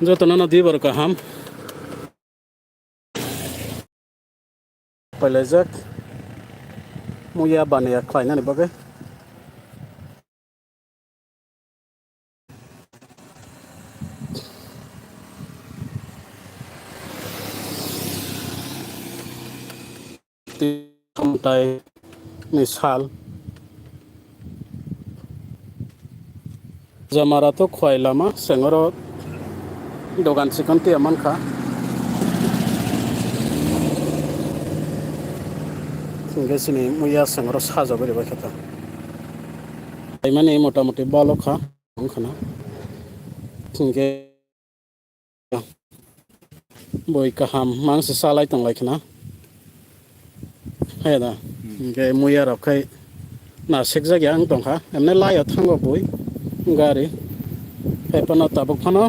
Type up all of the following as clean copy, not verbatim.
जतन नदी बर kaham palajak muya bania khlaina ni bagai samtai misal jamara to khwailama sengoro dogan sikanti aman kha singesini muya sengoro saja bari bakhata aimani motamoti balo kha khana singe boi kaham mangse salai tanglai khana heda ge muya rakai na sekja gyang tongkha emne layo thango boi gari pepana tabuk phano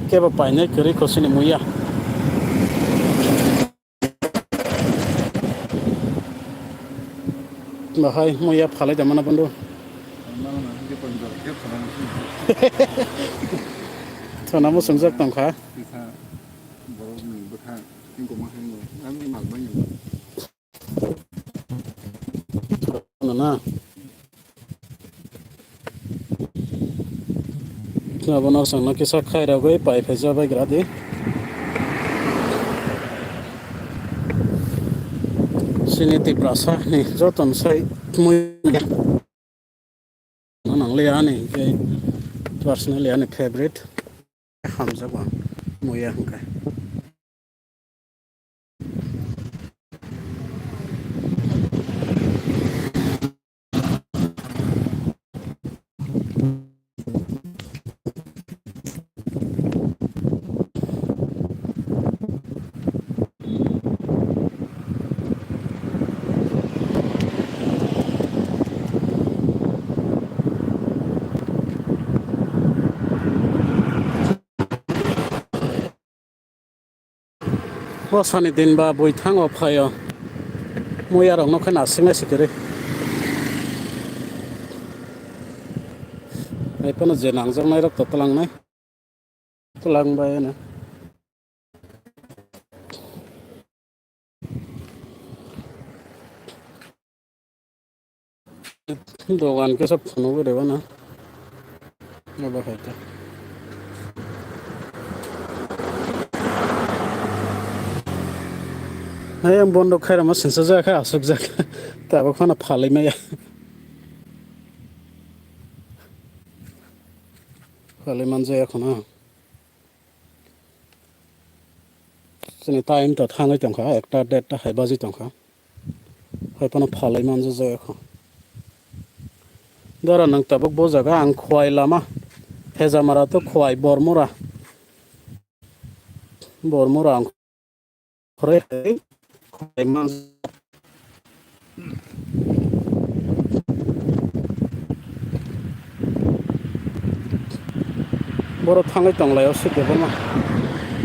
keba paine kuri khosini muya bahai muya phalai jamana bandu thona mo songjak tongkha na Nabona sangna kisa khaira goi pai phaja bai gradi siniti prasa ni joton sai mui nang le ani ke personally ani favorite hamza ba muya hangkai Wasani din ba boi thango phayo muya rong no khana singa sikere ai pana je nang jang nai rak talang nai talang ba na dogan ke sab phano re ba na ba khaita hai ang bondo khaira ma sinsa ja kha asuk ja ta ba khana phalai ma ya phalai man ja khona sini time ta thangai tongkha ekta date hai baji tongkha hai pana phalai man ja kha dara nang tabuk bo jaga ang khwai lama heja mara to khwai bormora ang khore khwai man boro thangai tonglayo sikeba ma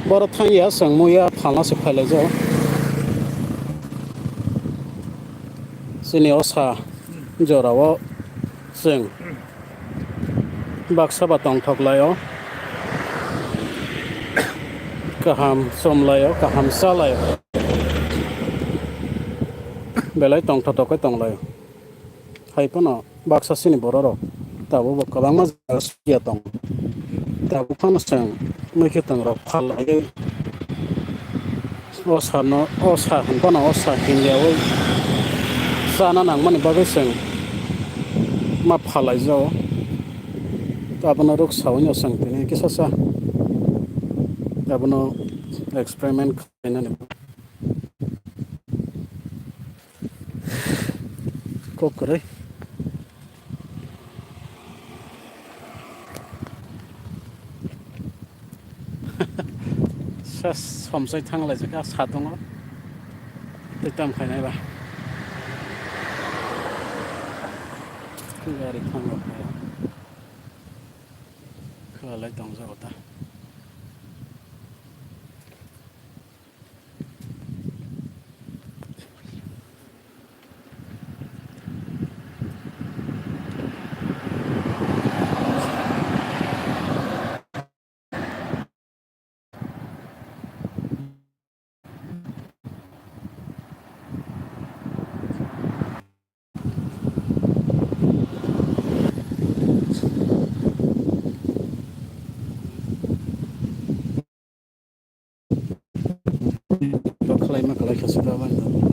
boro thangya sang muya phalna se phalai ja sini osa jorawo sing baksa batong thoklayo kaham somlayo kaham salayo belai tong thotokai tonglayo hai pono baksa sini bororo tabo kabangma ya tong tabo phano sang mekhe tong ro phalai osa hanpana osa hinyawo sana nang mani bagai sang ma phalai jao tabono rok sawnya sang tini kisasa tabono experiment kaina ne kokore sas somsai thanglai jaka satongo tetam khainai ba gari thanglo khalai tongja ota खालायमा खालायखासो दा बायना